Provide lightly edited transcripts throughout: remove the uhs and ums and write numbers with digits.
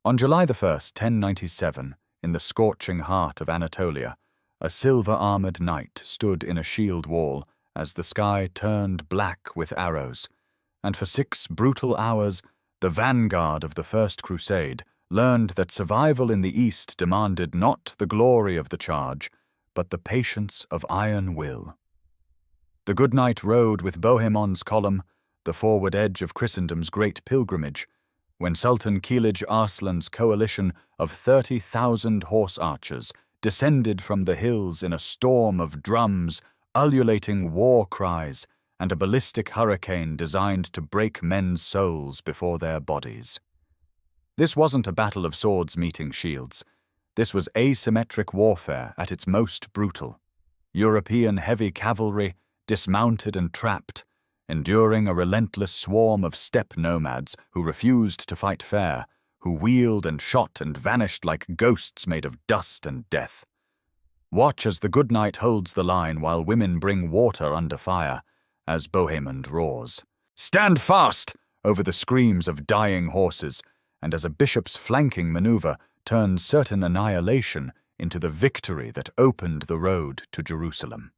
On July the 1st, 1097, in the scorching heart of Anatolia, a silver-armored knight stood in a shield wall as the sky turned black with arrows, and for 6 brutal hours, the vanguard of the First Crusade learned that survival in the East demanded not the glory of the charge, but the patience of iron will. The good knight rode with Bohemond's column, the forward edge of Christendom's great pilgrimage, when Sultan Kilij Arslan's coalition of 30,000 horse archers descended from the hills in a storm of drums, ululating war cries, and a ballistic hurricane designed to break men's souls before their bodies. This wasn't a battle of swords meeting shields. This was asymmetric warfare at its most brutal. European heavy cavalry, dismounted and trapped, enduring a relentless swarm of steppe nomads who refused to fight fair, who wheeled and shot and vanished like ghosts made of dust and death. Watch as the good knight holds the line while women bring water under fire, as Bohemond roars. "Stand fast!" over the screams of dying horses, and as a bishop's flanking maneuver turns certain annihilation into the victory that opened the road to Jerusalem.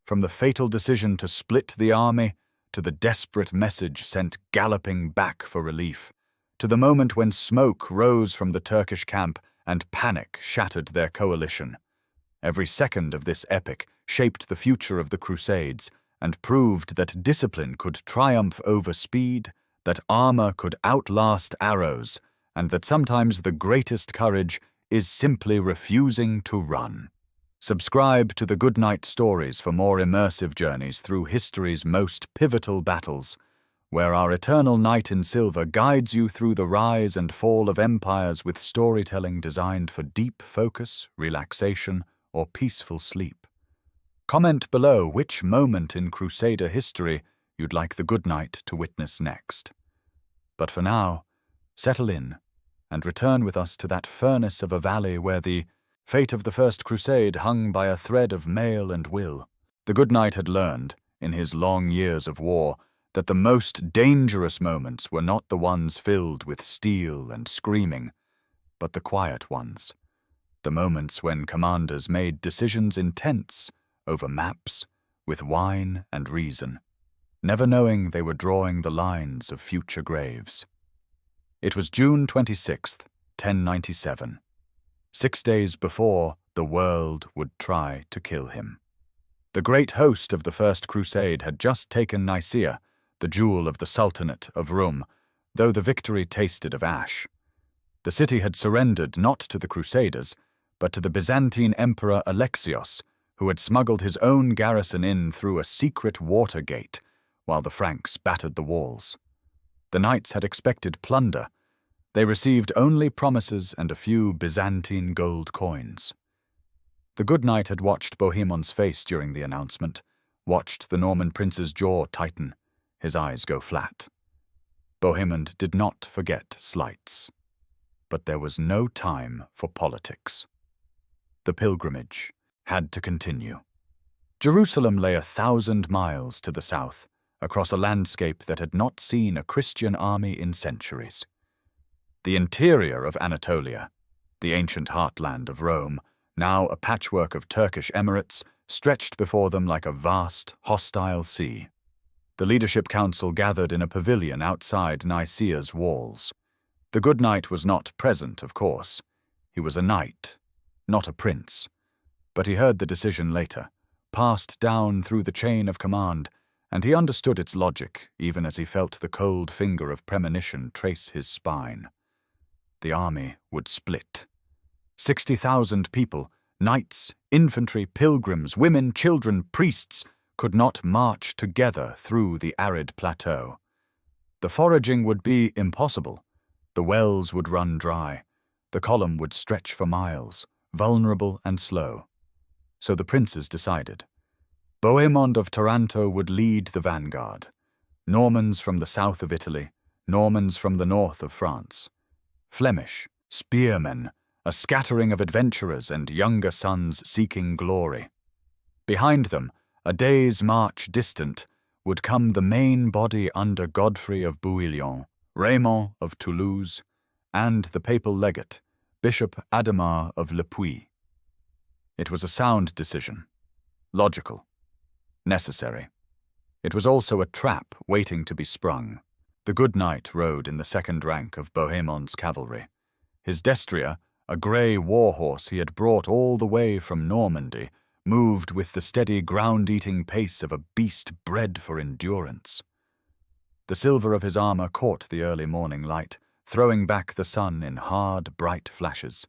From the fatal decision to split the army, to the desperate message sent galloping back for relief, to the moment when smoke rose from the Turkish camp and panic shattered their coalition. Every second of this epic shaped the future of the Crusades and proved that discipline could triumph over speed, that armor could outlast arrows, and that sometimes the greatest courage is simply refusing to run. Subscribe to the GoodKnight Stories for more immersive journeys through history's most pivotal battles, where our eternal knight in silver guides you through the rise and fall of empires with storytelling designed for deep focus, relaxation, or peaceful sleep. Comment below which moment in Crusader history you'd like the good knight to witness next. But for now, settle in and return with us to that furnace of a valley where the fate of the First Crusade hung by a thread of mail and will. The good knight had learned, in his long years of war, that the most dangerous moments were not the ones filled with steel and screaming, but the quiet ones, the moments when commanders made decisions in tents, over maps, with wine and reason, never knowing they were drawing the lines of future graves. It was June 26th, 1097. 6 days before, the world would try to kill him. The great host of the First Crusade had just taken Nicaea, the jewel of the Sultanate of Rome, though the victory tasted of ash. The city had surrendered not to the Crusaders, but to the Byzantine Emperor Alexios, who had smuggled his own garrison in through a secret water gate, while the Franks battered the walls. The knights had expected plunder. They received only promises and a few Byzantine gold coins. The good knight had watched Bohemond's face during the announcement, watched the Norman prince's jaw tighten, his eyes go flat. Bohemond did not forget slights. But there was no time for politics. The pilgrimage had to continue. Jerusalem lay 1,000 miles to the south, across a landscape that had not seen a Christian army in centuries. The interior of Anatolia, the ancient heartland of Rome, now a patchwork of Turkish emirates, stretched before them like a vast, hostile sea. The leadership council gathered in a pavilion outside Nicaea's walls. The good knight was not present, of course. He was a knight, not a prince. But he heard the decision later, passed down through the chain of command, and he understood its logic even as he felt the cold finger of premonition trace his spine. The army would split. 60,000 people, knights, infantry, pilgrims, women, children, priests, could not march together through the arid plateau. The foraging would be impossible. The wells would run dry. The column would stretch for miles, vulnerable and slow. So the princes decided. Bohemond of Taranto would lead the vanguard. Normans from the south of Italy, Normans from the north of France. Flemish, spearmen, a scattering of adventurers and younger sons seeking glory. Behind them, a day's march distant, would come the main body under Godfrey of Bouillon, Raymond of Toulouse, and the papal legate, Bishop Adhemar of Le Puy. It was a sound decision, logical, necessary. It was also a trap waiting to be sprung. The good knight rode in the second rank of Bohemond's cavalry. His destrier, a grey war horse he had brought all the way from Normandy, moved with the steady ground-eating pace of a beast bred for endurance. The silver of his armour caught the early morning light, throwing back the sun in hard, bright flashes.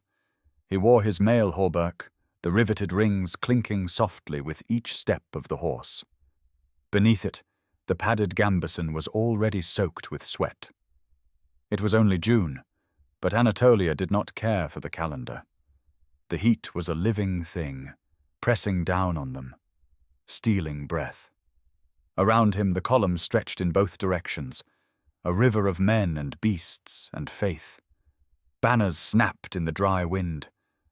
He wore his mail hauberk, the riveted rings clinking softly with each step of the horse. Beneath it, the padded gambeson was already soaked with sweat. It was only June, but Anatolia did not care for the calendar. The heat was a living thing, pressing down on them, stealing breath. Around him the column stretched in both directions, a river of men and beasts and faith. Banners snapped in the dry wind,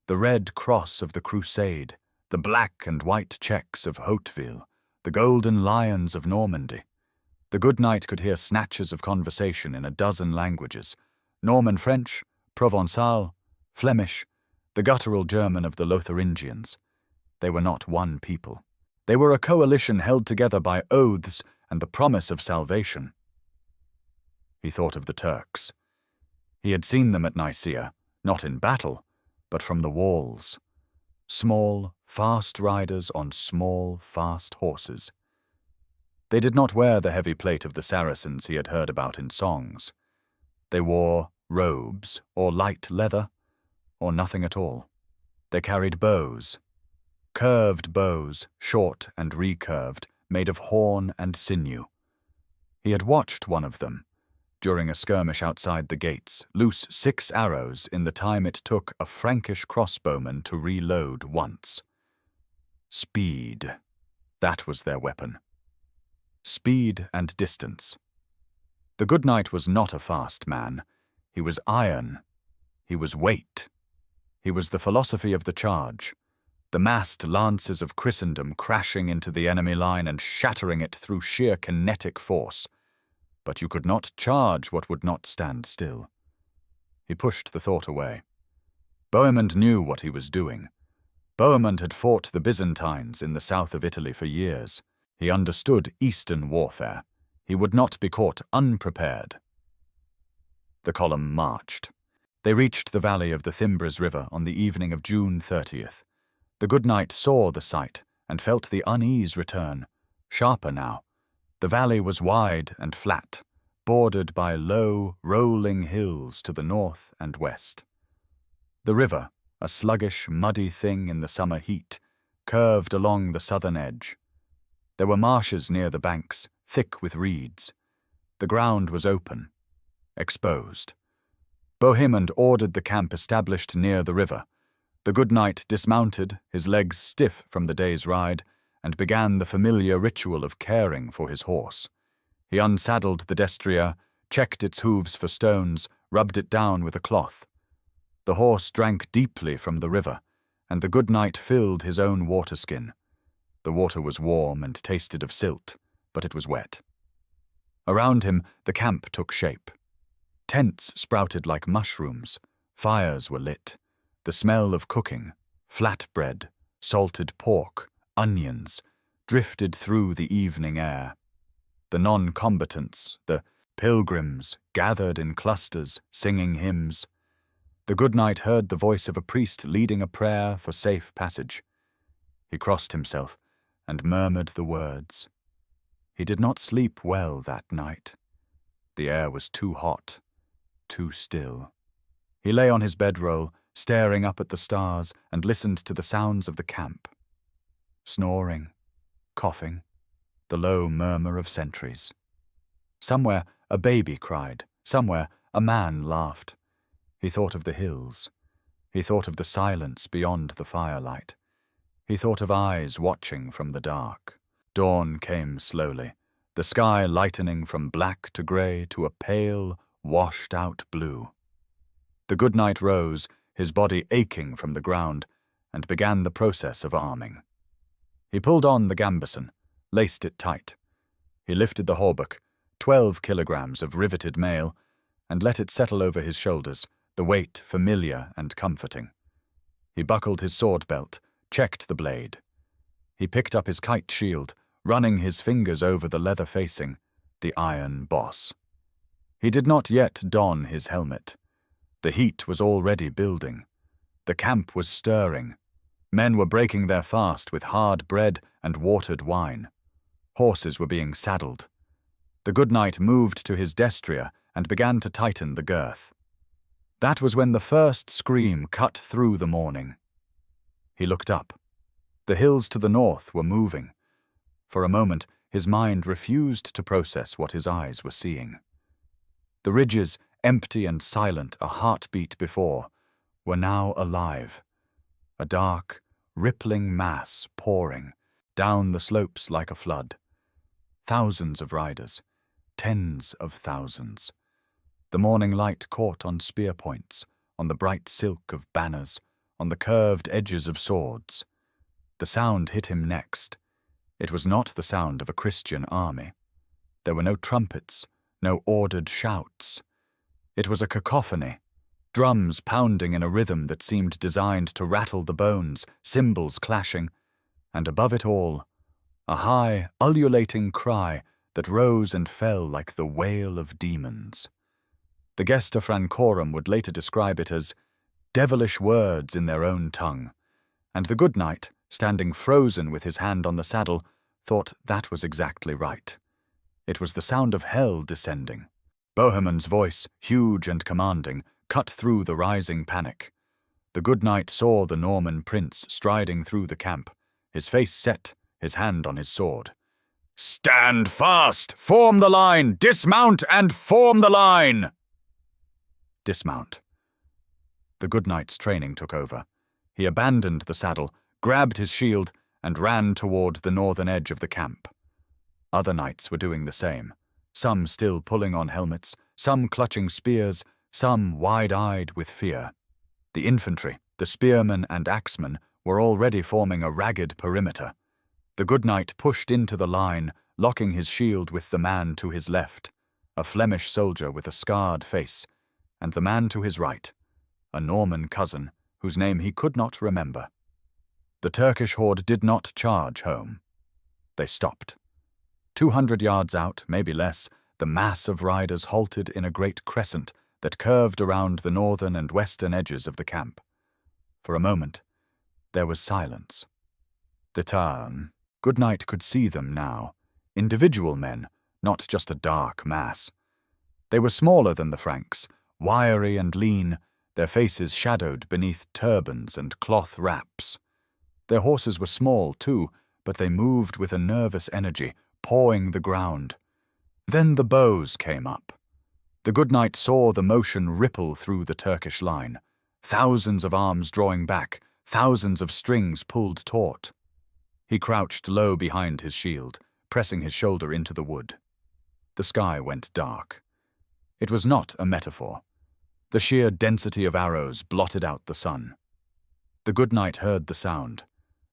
the red cross of the Crusade, the black and white checks of Hauteville, the golden lions of Normandy. The good knight could hear snatches of conversation in a dozen languages: Norman French, Provençal, Flemish, the guttural German of the Lotharingians. They were not one people. They were a coalition held together by oaths and the promise of salvation. He thought of the Turks. He had seen them at Nicaea, not in battle, but from the walls. Small, fast riders on small, fast horses. They did not wear the heavy plate of the Saracens he had heard about in songs. They wore robes, or light leather, or nothing at all. They carried bows. Curved bows, short and recurved, made of horn and sinew. He had watched one of them, during a skirmish outside the gates, loose 6 arrows in the time it took a Frankish crossbowman to reload once. Speed. That was their weapon. Speed and distance. The good knight was not a fast man. He was iron. He was weight. He was the philosophy of the charge. The massed lances of Christendom crashing into the enemy line and shattering it through sheer kinetic force. But you could not charge what would not stand still. He pushed the thought away. Bohemond knew what he was doing. Bohemond had fought the Byzantines in the south of Italy for years. He understood Eastern warfare. He would not be caught unprepared. The column marched. They reached the valley of the Thymbres River on the evening of June 30th. The good knight saw the sight and felt the unease return, sharper now. The valley was wide and flat, bordered by low, rolling hills to the north and west. The river, a sluggish, muddy thing in the summer heat, curved along the southern edge. There were marshes near the banks, thick with reeds. The ground was open, exposed. Bohemond ordered the camp established near the river. The good knight dismounted, his legs stiff from the day's ride, and began the familiar ritual of caring for his horse. He unsaddled the destrier, checked its hooves for stones, rubbed it down with a cloth. The horse drank deeply from the river, and the good knight filled his own waterskin. The water was warm and tasted of silt, but it was wet. Around him the camp took shape. Tents sprouted like mushrooms, fires were lit. The smell of cooking, flatbread, salted pork, onions, drifted through the evening air. The non-combatants, the pilgrims, gathered in clusters, singing hymns. The good knight heard the voice of a priest leading a prayer for safe passage. He crossed himself and murmured the words. He did not sleep well that night. The air was too hot, too still. He lay on his bedroll, staring up at the stars, and listened to the sounds of the camp. Snoring, coughing, the low murmur of sentries. Somewhere a baby cried, somewhere a man laughed. He thought of the hills. He thought of the silence beyond the firelight. He thought of eyes watching from the dark. Dawn came slowly, the sky lightening from black to grey to a pale, washed-out blue. The good knight rose, his body aching from the ground, and began the process of arming. He pulled on the gambeson, laced it tight. He lifted the hauberk, 12 kilograms of riveted mail, and let it settle over his shoulders, the weight familiar and comforting. He buckled his sword belt, checked the blade. He picked up his kite shield, running his fingers over the leather facing, the iron boss. He did not yet don his helmet. The heat was already building. The camp was stirring. Men were breaking their fast with hard bread and watered wine. Horses were being saddled. The good knight moved to his destrier and began to tighten the girth. That was when the first scream cut through the morning. He looked up. The hills to the north were moving. For a moment, his mind refused to process what his eyes were seeing. The ridges, empty and silent a heartbeat before, were now alive. A dark, rippling mass pouring down the slopes like a flood. Thousands of riders, tens of thousands. The morning light caught on spear points, on the bright silk of banners, on the curved edges of swords. The sound hit him next. It was not the sound of a Christian army. There were no trumpets, no ordered shouts. It was a cacophony, drums pounding in a rhythm that seemed designed to rattle the bones, cymbals clashing, and above it all, a high, ululating cry that rose and fell like the wail of demons. The Gesta Francorum would later describe it as devilish words in their own tongue, and the good knight, standing frozen with his hand on the saddle, thought that was exactly right. It was the sound of hell descending. Bohemond's voice, huge and commanding, cut through the rising panic. The good knight saw the Norman prince striding through the camp, his face set, his hand on his sword. "Stand fast! Form the line! Dismount and form the line!" Dismount. The good knight's training took over. He abandoned the saddle, grabbed his shield, and ran toward the northern edge of the camp. Other knights were doing the same, some still pulling on helmets, some clutching spears, some wide-eyed with fear. The infantry, the spearmen and axemen, were already forming a ragged perimeter. The good knight pushed into the line, locking his shield with the man to his left, a Flemish soldier with a scarred face, and the man to his right, a Norman cousin whose name he could not remember. The Turkish horde did not charge home. They stopped. 200 yards out, maybe less, the mass of riders halted in a great crescent that curved around the northern and western edges of the camp. For a moment, there was silence. The good knight could see them now, individual men, not just a dark mass. They were smaller than the Franks, wiry and lean, their faces shadowed beneath turbans and cloth wraps. Their horses were small, too, but they moved with a nervous energy, pawing the ground. Then the bows came up. The good knight saw the motion ripple through the Turkish line, thousands of arms drawing back, thousands of strings pulled taut. He crouched low behind his shield, pressing his shoulder into the wood. The sky went dark. It was not a metaphor. The sheer density of arrows blotted out the sun. The good knight heard the sound,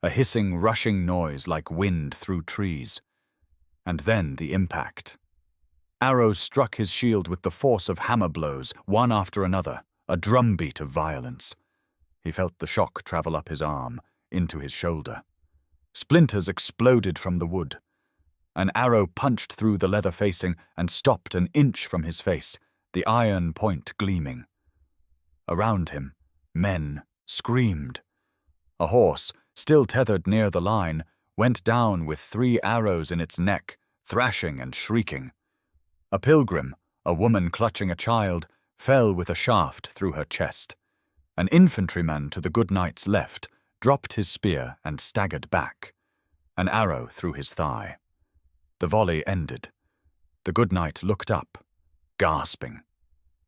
a hissing, rushing noise like wind through trees. And then the impact. Arrows struck his shield with the force of hammer blows, one after another, a drumbeat of violence. He felt the shock travel up his arm, into his shoulder. Splinters exploded from the wood. An arrow punched through the leather facing and stopped an inch from his face, the iron point gleaming. Around him, men screamed. A horse, still tethered near the line, went down with 3 arrows in its neck, thrashing and shrieking. A pilgrim, a woman clutching a child, fell with a shaft through her chest. An infantryman to the good knight's left dropped his spear and staggered back, an arrow through his thigh. The volley ended. The good knight looked up, gasping.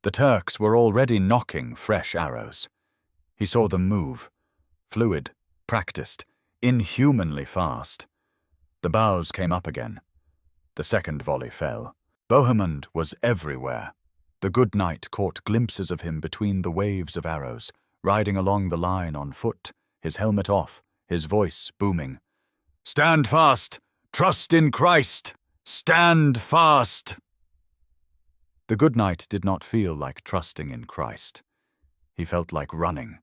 The Turks were already knocking fresh arrows. He saw them move, fluid, practiced, inhumanly fast. The bows came up again. The second volley fell. Bohemond was everywhere. The good knight caught glimpses of him between the waves of arrows, riding along the line on foot, his helmet off, his voice booming. "Stand fast! Trust in Christ! Stand fast!" The good knight did not feel like trusting in Christ. He felt like running.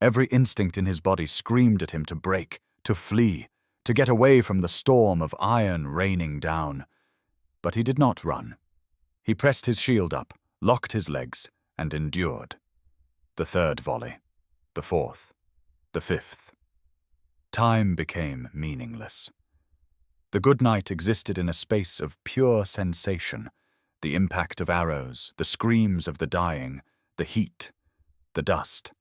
Every instinct in his body screamed at him to break, to flee, to get away from the storm of iron raining down. But he did not run. He pressed his shield up, locked his legs, and endured. The third volley, the fourth, the fifth. Time became meaningless. The good knight existed in a space of pure sensation, the impact of arrows, the screams of the dying, the heat, the dust,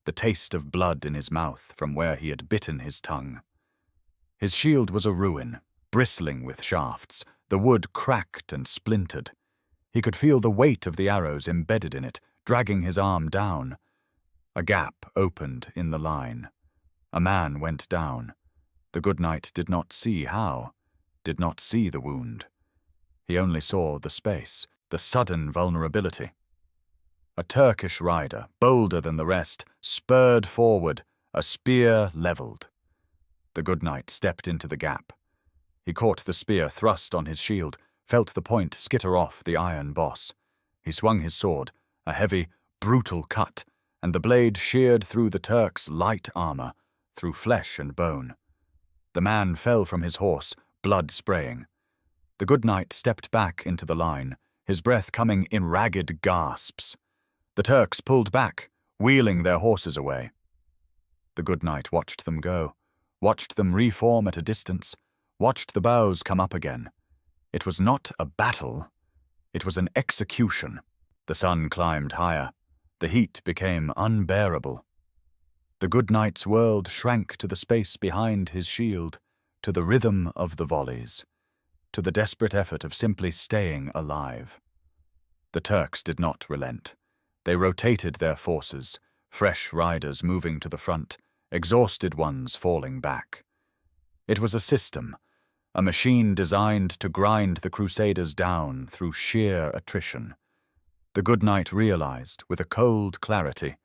the taste of blood in his mouth from where he had bitten his tongue. His shield was a ruin, bristling with shafts, the wood cracked and splintered. He could feel the weight of the arrows embedded in it, dragging his arm down. A gap opened in the line. A man went down. The good knight did not see how, did not see the wound. He only saw the space, the sudden vulnerability. A Turkish rider, bolder than the rest, spurred forward, a spear levelled. The good knight stepped into the gap. He caught the spear thrust on his shield, felt the point skitter off the iron boss. He swung his sword, a heavy, brutal cut, and the blade sheared through the Turk's light armor, through flesh and bone. The man fell from his horse, blood spraying. The good knight stepped back into the line, his breath coming in ragged gasps. The Turks pulled back, wheeling their horses away. The good knight watched them go, watched them reform at a distance, watched the bows come up again. It was not a battle, it was an execution. The sun climbed higher. The heat became unbearable. The good knight's world shrank to the space behind his shield, to the rhythm of the volleys, to the desperate effort of simply staying alive. The Turks did not relent. They rotated their forces, fresh riders moving to the front, exhausted ones falling back. It was a system, a machine designed to grind the Crusaders down through sheer attrition. The good knight realized, with a cold clarity,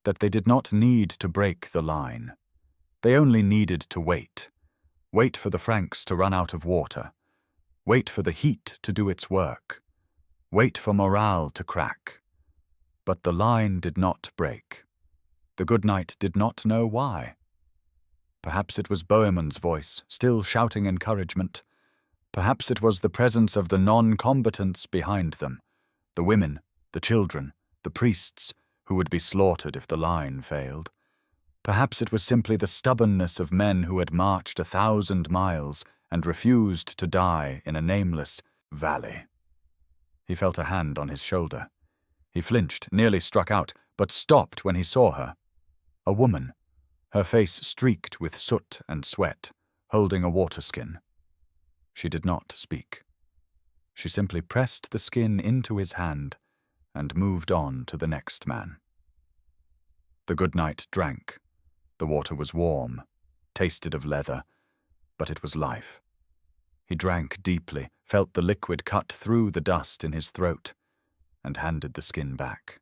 that they did not need to break the line. They only needed to wait. Wait for the Franks to run out of water. Wait for the heat to do its work. Wait for morale to crack. But the line did not break. The good knight did not know why. Perhaps it was Bohemond's voice, still shouting encouragement. Perhaps it was the presence of the non-combatants behind them, the women, the children, the priests, who would be slaughtered if the line failed. Perhaps it was simply the stubbornness of men who had marched 1,000 miles and refused to die in a nameless valley. He felt a hand on his shoulder. He flinched, nearly struck out, but stopped when he saw her. A woman, her face streaked with soot and sweat, holding a water skin. She did not speak. She simply pressed the skin into his hand and moved on to the next man. The good knight drank. The water was warm, tasted of leather, but it was life. He drank deeply, felt the liquid cut through the dust in his throat, and handed the skin back.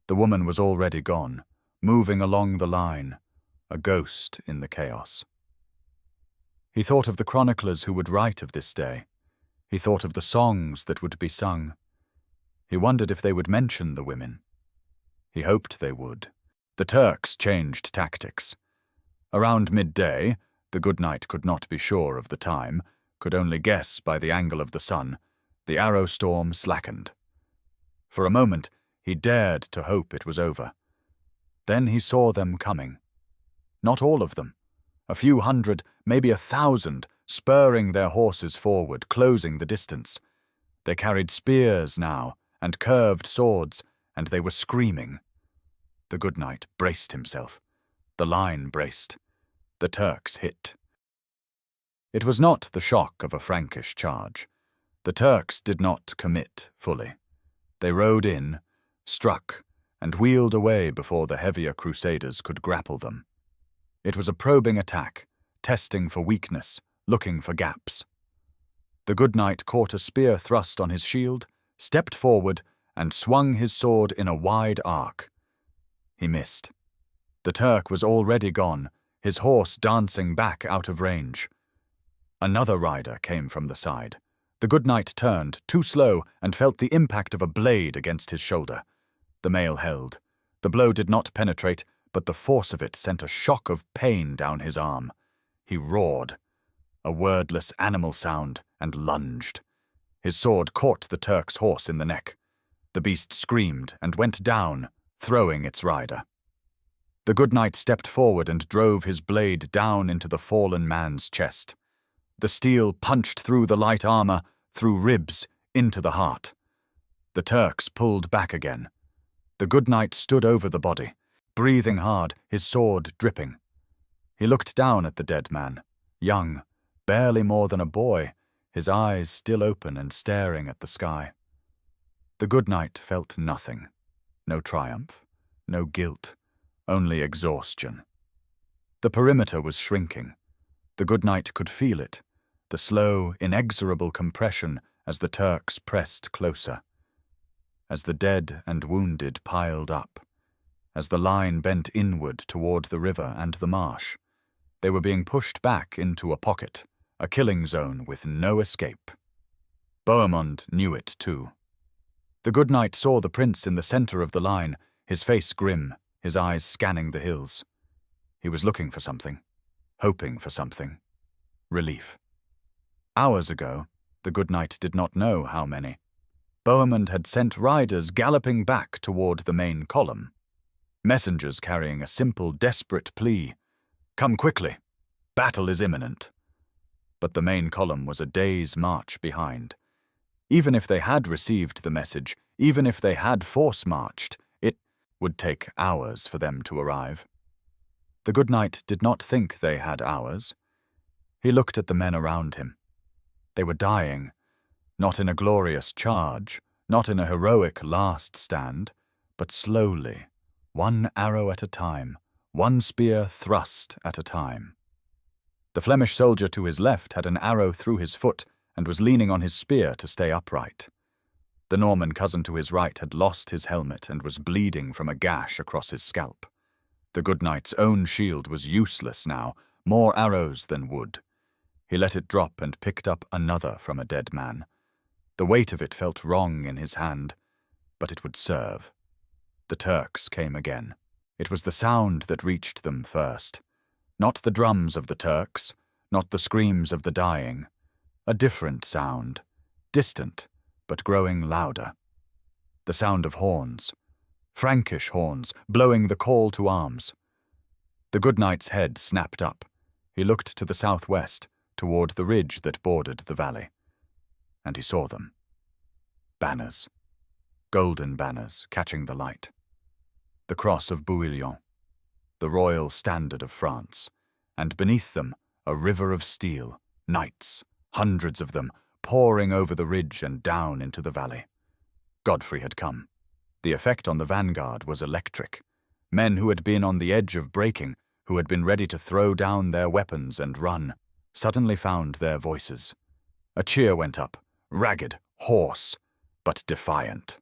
The woman was already gone, moving along the line, a ghost in the chaos. He thought of the chroniclers who would write of this day. He thought of the songs that would be sung. He wondered if they would mention the women. He hoped they would. The Turks changed tactics. Around midday, the good knight could not be sure of the time, could only guess by the angle of the sun, the arrow storm slackened. For a moment, he dared to hope it was over. Then he saw them coming. Not all of them. A few hundred, maybe 1,000, spurring their horses forward, closing the distance. They carried spears now, and curved swords, and they were screaming. The good knight braced himself. The line braced. The Turks hit. It was not the shock of a Frankish charge. The Turks did not commit fully. They rode in, struck, and wheeled away before the heavier Crusaders could grapple them. It was a probing attack, testing for weakness, looking for gaps. The good knight caught a spear thrust on his shield, stepped forward, and swung his sword in a wide arc. He missed. The Turk was already gone, his horse dancing back out of range. Another rider came from the side. The good knight turned, too slow, and felt the impact of a blade against his shoulder. The mail held. The blow did not penetrate, but the force of it sent a shock of pain down his arm. He roared, a wordless animal sound, and lunged. His sword caught the Turk's horse in the neck. The beast screamed and went down, throwing its rider. The good knight stepped forward and drove his blade down into the fallen man's chest. The steel punched through the light armor, through ribs, into the heart. The Turks pulled back again. The good knight stood over the body, breathing hard, his sword dripping. He looked down at the dead man, young, barely more than a boy, his eyes still open and staring at the sky. The good knight felt nothing. No triumph, no guilt, only exhaustion. The perimeter was shrinking. The good knight could feel it, the slow, inexorable compression as the Turks pressed closer. As the dead and wounded piled up, as the line bent inward toward the river and the marsh, they were being pushed back into a pocket, a killing zone with no escape. Bohemond knew it too. The good knight saw the prince in the center of the line, his face grim, his eyes scanning the hills. He was looking for something, hoping for something. Relief. Hours ago, the good knight did not know how many. Bohemond had sent riders galloping back toward the main column. Messengers carrying a simple, desperate plea. Come quickly. Battle is imminent. But the main column was a day's march behind. Even if they had received the message, even if they had force-marched, it would take hours for them to arrive. The good knight did not think they had hours. He looked at the men around him. They were dying, not in a glorious charge, not in a heroic last stand, but slowly, one arrow at a time, one spear thrust at a time. The Flemish soldier to his left had an arrow through his foot and was leaning on his spear to stay upright. The Norman cousin to his right had lost his helmet and was bleeding from a gash across his scalp. The good knight's own shield was useless now, more arrows than wood. He let it drop and picked up another from a dead man. The weight of it felt wrong in his hand, but it would serve. The Turks came again. It was the sound that reached them first. Not the drums of the Turks, not the screams of the dying. A different sound, distant, but growing louder. The sound of horns, Frankish horns, blowing the call to arms. The good knight's head snapped up. He looked to the southwest, toward the ridge that bordered the valley. And he saw them. Banners. Golden banners catching the light. The cross of Bouillon, the royal standard of France, and beneath them a river of steel, knights, hundreds of them, pouring over the ridge and down into the valley. Godfrey had come. The effect on the vanguard was electric. Men who had been on the edge of breaking, who had been ready to throw down their weapons and run, suddenly found their voices. A cheer went up, ragged, hoarse, but defiant.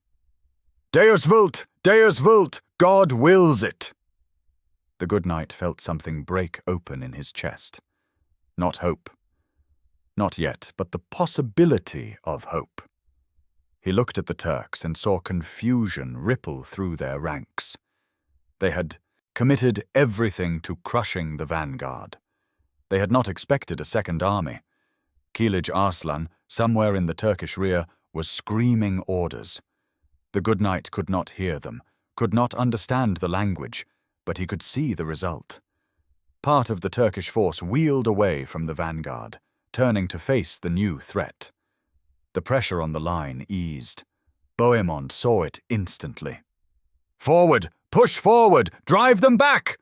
Deus vult! Deus vult! God wills it! The good knight felt something break open in his chest. Not hope. Not yet, but the possibility of hope. He looked at the Turks and saw confusion ripple through their ranks. They had committed everything to crushing the vanguard. They had not expected a second army. Kilij Arslan, somewhere in the Turkish rear, was screaming orders. The good knight could not hear them, could not understand the language, but he could see the result. Part of the Turkish force wheeled away from the vanguard, turning to face the new threat. The pressure on the line eased. Bohemond saw it instantly. Forward! Push forward! Drive them back!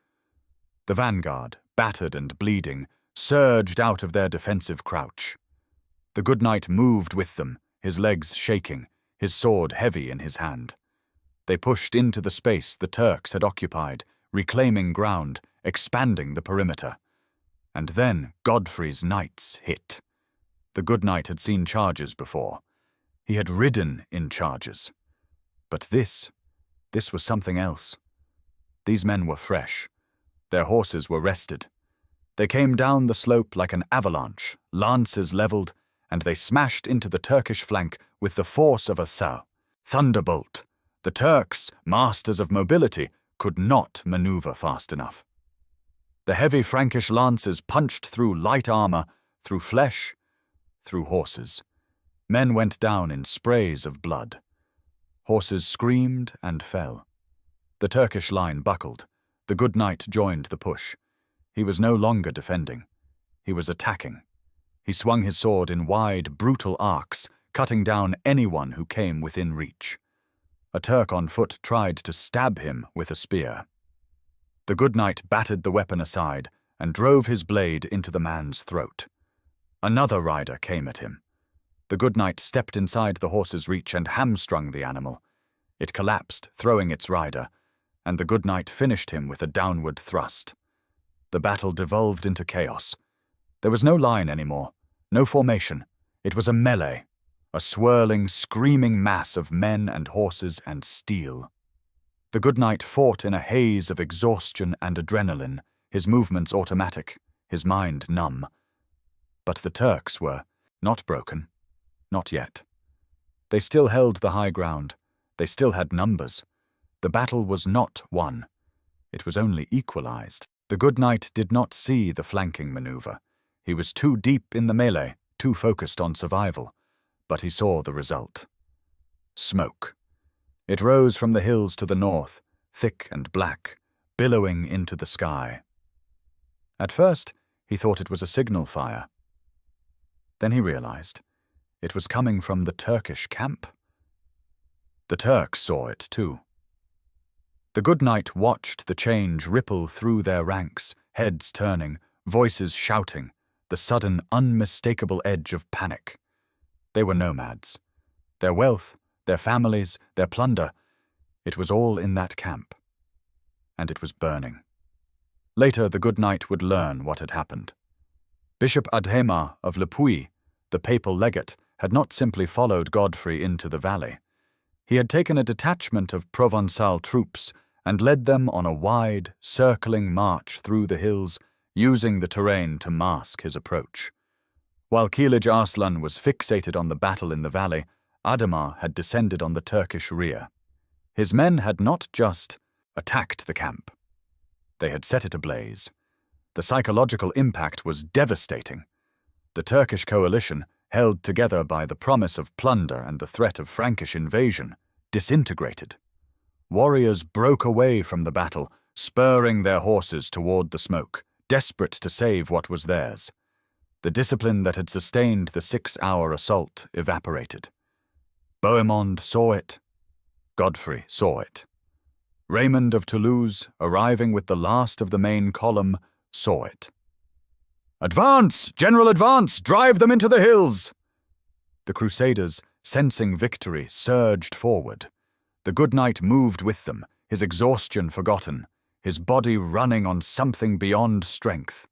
The vanguard, battered and bleeding, surged out of their defensive crouch. The good knight moved with them, his legs shaking, his sword heavy in his hand. They pushed into the space the Turks had occupied, reclaiming ground, expanding the perimeter. And then Godfrey's knights hit. The good knight had seen charges before. He had ridden in charges. But this was something else. These men were fresh. Their horses were rested. They came down the slope like an avalanche, lances leveled, and they smashed into the Turkish flank with the force of a thunderbolt, The Turks, masters of mobility, could not maneuver fast enough. The heavy Frankish lances punched through light armor, through flesh, through horses. Men went down in sprays of blood. Horses screamed and fell. The Turkish line buckled. The good knight joined the push. He was no longer defending. He was attacking. He swung his sword in wide, brutal arcs, cutting down anyone who came within reach. A Turk on foot tried to stab him with a spear. The good knight battered the weapon aside and drove his blade into the man's throat. Another rider came at him. The good knight stepped inside the horse's reach and hamstrung the animal. It collapsed, throwing its rider, and the good knight finished him with a downward thrust. The battle devolved into chaos. There was no line anymore, no formation. It was a melee, a swirling, screaming mass of men and horses and steel. The good knight fought in a haze of exhaustion and adrenaline, his movements automatic, his mind numb. But the Turks were not broken, not yet. They still held the high ground. They still had numbers. The battle was not won. It was only equalized. The good knight did not see the flanking maneuver. He was too deep in the melee, too focused on survival. But he saw the result. Smoke. It rose from the hills to the north, thick and black, billowing into the sky. At first, he thought it was a signal fire. Then he realized it was coming from the Turkish camp. The Turks saw it too. The good knight watched the change ripple through their ranks, heads turning, voices shouting, the sudden, unmistakable edge of panic. They were nomads. Their wealth, their families, their plunder, it was all in that camp. And it was burning. Later, the good knight would learn what had happened. Bishop Adhemar of Le Puy, the papal legate, had not simply followed Godfrey into the valley. He had taken a detachment of Provençal troops and led them on a wide, circling march through the hills, using the terrain to mask his approach. While Kilij Arslan was fixated on the battle in the valley, Adhemar had descended on the Turkish rear. His men had not just attacked the camp. They had set it ablaze. The psychological impact was devastating. The Turkish coalition, held together by the promise of plunder and the threat of Frankish invasion, disintegrated. Warriors broke away from the battle, spurring their horses toward the smoke, desperate to save what was theirs. The discipline that had sustained the 6-hour assault evaporated. Bohemond saw it. Godfrey saw it. Raymond of Toulouse, arriving with the last of the main column, saw it. "Advance! General, advance! Drive them into the hills!" The Crusaders, sensing victory, surged forward. The good knight moved with them, his exhaustion forgotten, his body running on something beyond strength.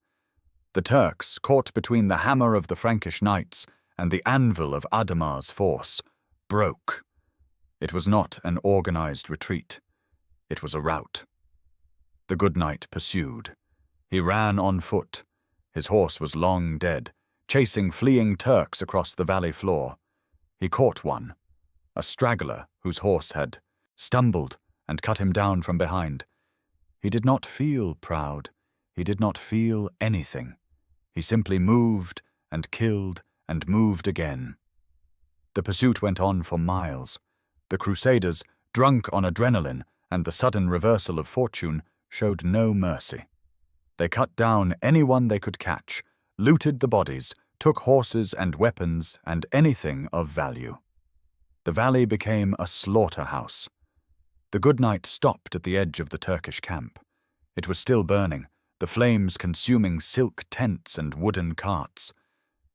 The Turks, caught between the hammer of the Frankish knights and the anvil of Adhemar's force, broke. It was not an organized retreat. It was a rout. The good knight pursued. He ran on foot. His horse was long dead, chasing fleeing Turks across the valley floor. He caught one, a straggler whose horse had stumbled and cut him down from behind. He did not feel proud. He did not feel anything. He simply moved and killed and moved again. The pursuit went on for miles. The Crusaders, drunk on adrenaline and the sudden reversal of fortune, showed no mercy. They cut down anyone they could catch, looted the bodies, took horses and weapons and anything of value. The valley became a slaughterhouse. The good knight stopped at the edge of the Turkish camp. It was still burning, the flames consuming silk tents and wooden carts.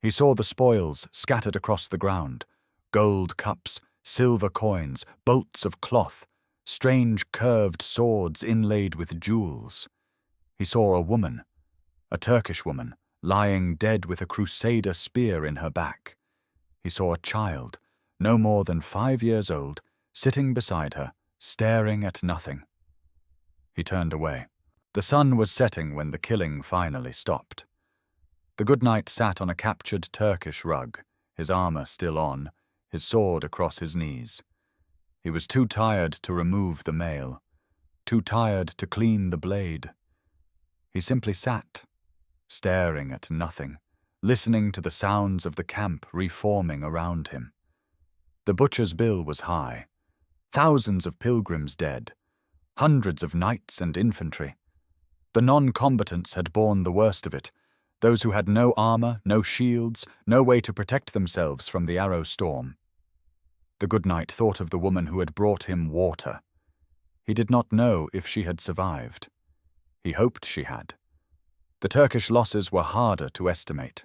He saw the spoils scattered across the ground, gold cups, silver coins, bolts of cloth, strange curved swords inlaid with jewels. He saw a woman, a Turkish woman, lying dead with a Crusader spear in her back. He saw a child, no more than 5 years old, sitting beside her, staring at nothing. He turned away. The sun was setting when the killing finally stopped. The good knight sat on a captured Turkish rug, his armor still on, his sword across his knees. He was too tired to remove the mail, too tired to clean the blade. He simply sat, staring at nothing, listening to the sounds of the camp reforming around him. The butcher's bill was high. Thousands of pilgrims dead, hundreds of knights and infantry. The non-combatants had borne the worst of it, those who had no armor, no shields, no way to protect themselves from the arrow storm. The good knight thought of the woman who had brought him water. He did not know if she had survived. He hoped she had. The Turkish losses were harder to estimate.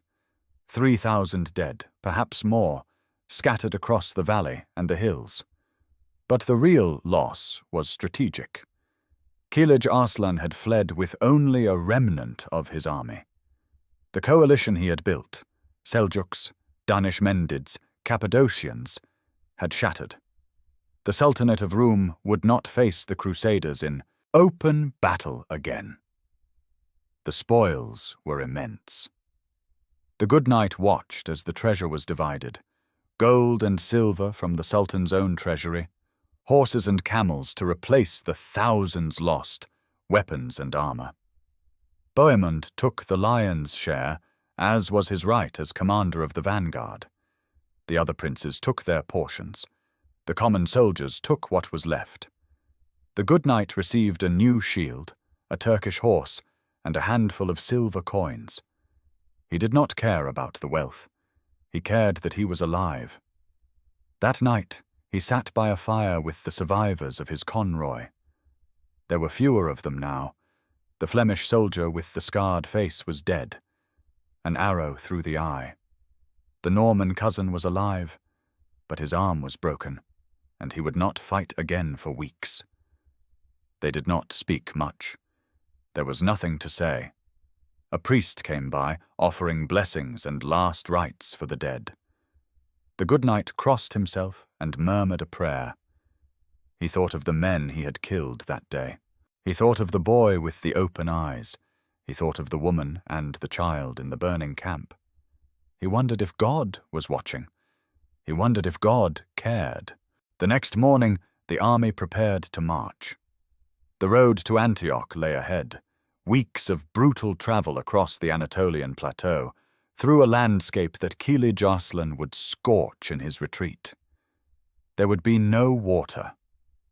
3,000 dead, perhaps more, scattered across the valley and the hills. But the real loss was strategic. Kilij Arslan had fled with only a remnant of his army. The coalition he had built, Seljuks, Danishmendids, Cappadocians, had shattered. The Sultanate of Rum would not face the Crusaders in open battle again. The spoils were immense. The good knight watched as the treasure was divided. Gold and silver from the Sultan's own treasury, horses and camels to replace the thousands lost, weapons and armor. Bohemond took the lion's share, as was his right as commander of the vanguard. The other princes took their portions. The common soldiers took what was left. The good knight received a new shield, a Turkish horse, and a handful of silver coins. He did not care about the wealth. He cared that he was alive. That night, he sat by a fire with the survivors of his convoy. There were fewer of them now. The Flemish soldier with the scarred face was dead, an arrow through the eye. The Norman cousin was alive, but his arm was broken, and he would not fight again for weeks. They did not speak much. There was nothing to say. A priest came by, offering blessings and last rites for the dead. The good knight crossed himself and murmured a prayer. He thought of the men he had killed that day. He thought of the boy with the open eyes. He thought of the woman and the child in the burning camp. He wondered if God was watching. He wondered if God cared. The next morning, the army prepared to march. The road to Antioch lay ahead. Weeks of brutal travel across the Anatolian plateau, through a landscape that Kilij Arslan would scorch in his retreat. There would be no water,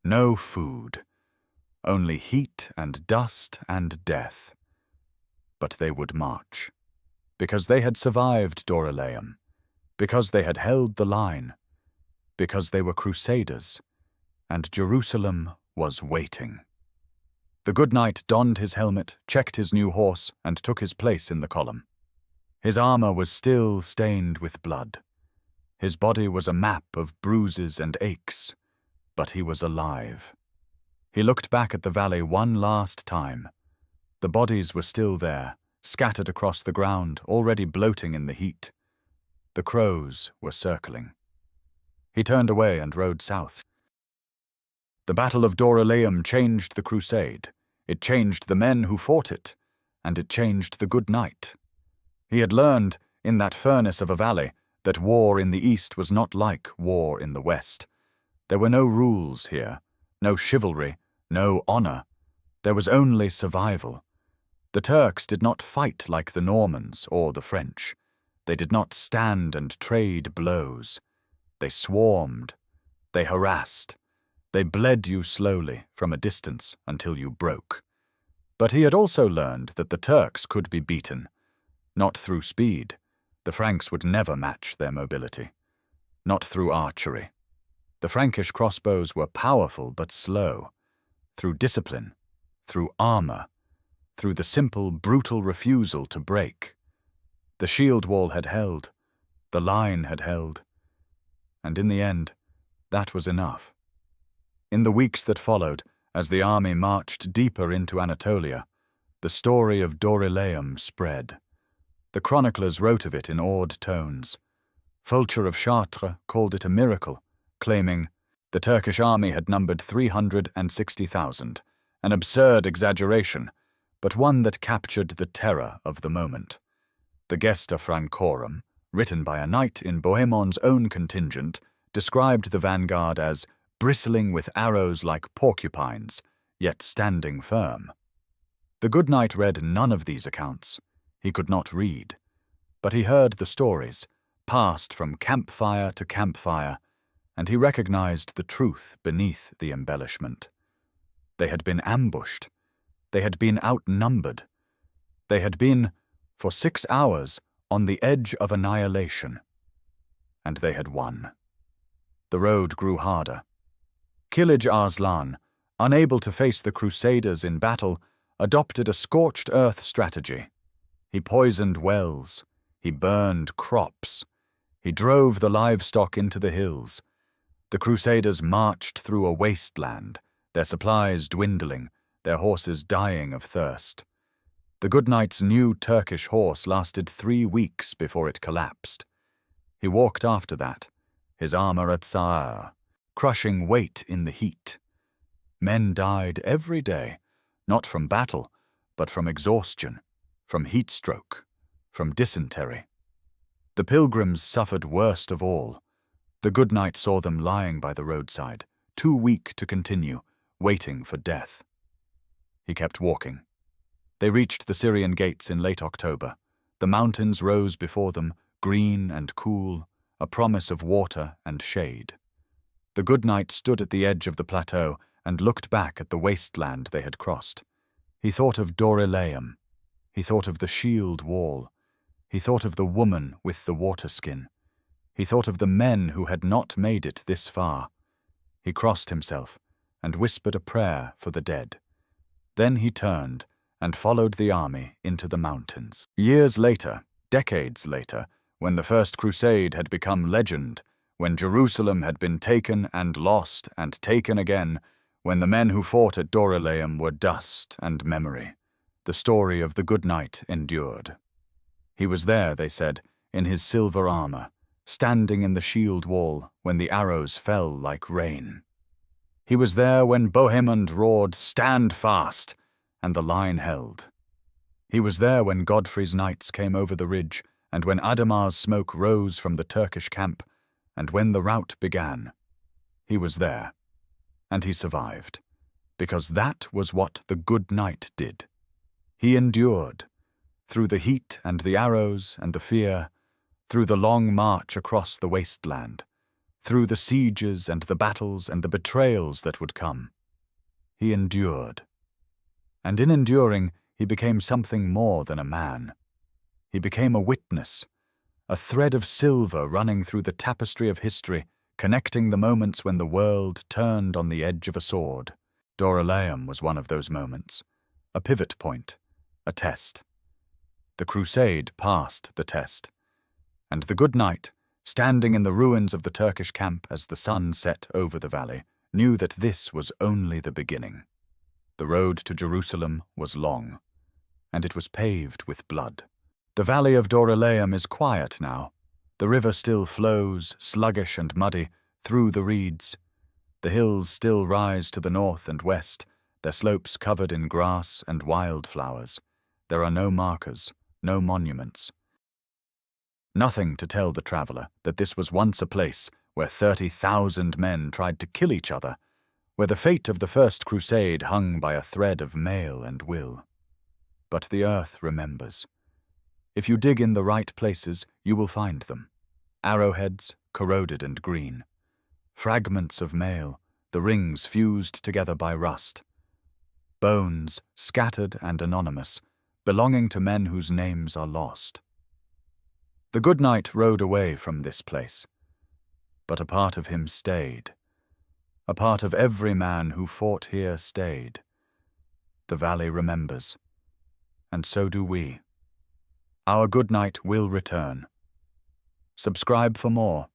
no food, only heat and dust and death. But they would march, because they had survived Dorylaeum, because they had held the line, because they were Crusaders, and Jerusalem was waiting. The good knight donned his helmet, checked his new horse, and took his place in the column. His armor was still stained with blood. His body was a map of bruises and aches, but he was alive. He looked back at the valley one last time. The bodies were still there, scattered across the ground, already bloating in the heat. The crows were circling. He turned away and rode south. The Battle of Dorylaeum changed the crusade. It changed the men who fought it, and it changed the good knight. He had learned, in that furnace of a valley, that war in the east was not like war in the west. There were no rules here, no chivalry, no honor. There was only survival. The Turks did not fight like the Normans or the French. They did not stand and trade blows. They swarmed. They harassed. They bled you slowly from a distance until you broke. But he had also learned that the Turks could be beaten. Not through speed. The Franks would never match their mobility. Not through archery. The Frankish crossbows were powerful but slow. Through discipline. Through armor. Through the simple, brutal refusal to break. The shield wall had held. The line had held. And in the end, that was enough. In the weeks that followed, as the army marched deeper into Anatolia, the story of Dorylaeum spread. The chroniclers wrote of it in awed tones. Fulcher of Chartres called it a miracle, claiming the Turkish army had numbered 360,000, an absurd exaggeration, but one that captured the terror of the moment. The Gesta Francorum, written by a knight in Bohemond's own contingent, described the vanguard as bristling with arrows like porcupines, yet standing firm. The good knight read none of these accounts. He could not read. But he heard the stories, passed from campfire to campfire, and he recognized the truth beneath the embellishment. They had been ambushed. They had been outnumbered. They had been, for 6 hours, on the edge of annihilation. And they had won. The road grew harder. Kilij Arslan, unable to face the Crusaders in battle, adopted a scorched earth strategy. He poisoned wells. He burned crops. He drove the livestock into the hills. The Crusaders marched through a wasteland, their supplies dwindling, their horses dying of thirst. The good knight's new Turkish horse lasted 3 weeks before it collapsed. He walked after that, his armor at Savaşı, crushing weight in the heat. Men died every day, not from battle, but from exhaustion, from heat stroke, from dysentery. The pilgrims suffered worst of all. The good knight saw them lying by the roadside, too weak to continue, waiting for death. He kept walking. They reached the Syrian gates in late October. The mountains rose before them, green and cool, a promise of water and shade. The good knight stood at the edge of the plateau and looked back at the wasteland they had crossed. He thought of Dorylaeum. He thought of the shield wall. He thought of the woman with the water skin. He thought of the men who had not made it this far. He crossed himself and whispered a prayer for the dead. Then he turned and followed the army into the mountains. Years later, decades later, when the First Crusade had become legend, when Jerusalem had been taken and lost and taken again, when the men who fought at Dorylaeum were dust and memory, the story of the good knight endured. He was there, they said, in his silver armor, standing in the shield wall when the arrows fell like rain. He was there when Bohemond roared, "Stand fast!" and the line held. He was there when Godfrey's knights came over the ridge, and when Adamar's smoke rose from the Turkish camp, and when the rout began. He was there, and he survived, because that was what the good knight did. He endured, through the heat and the arrows and the fear, through the long march across the wasteland, through the sieges and the battles and the betrayals that would come. He endured. And in enduring, he became something more than a man. He became a witness, a thread of silver running through the tapestry of history, connecting the moments when the world turned on the edge of a sword. Dorylaeum was one of those moments, a pivot point, a test. The crusade passed the test, and the good knight, standing in the ruins of the Turkish camp as the sun set over the valley, knew that this was only the beginning. The road to Jerusalem was long, and it was paved with blood. The valley of Dorylaeum is quiet now. The river still flows, sluggish and muddy, through the reeds. The hills still rise to the north and west, their slopes covered in grass and wildflowers. There are no markers, no monuments. Nothing to tell the traveller that this was once a place where 30,000 men tried to kill each other, where the fate of the First Crusade hung by a thread of mail and will. But the earth remembers. If you dig in the right places, you will find them. Arrowheads, corroded and green. Fragments of mail, the rings fused together by rust. Bones, scattered and anonymous, belonging to men whose names are lost. The good knight rode away from this place, but a part of him stayed. A part of every man who fought here stayed. The valley remembers, and so do we. Our good knight will return. Subscribe for more.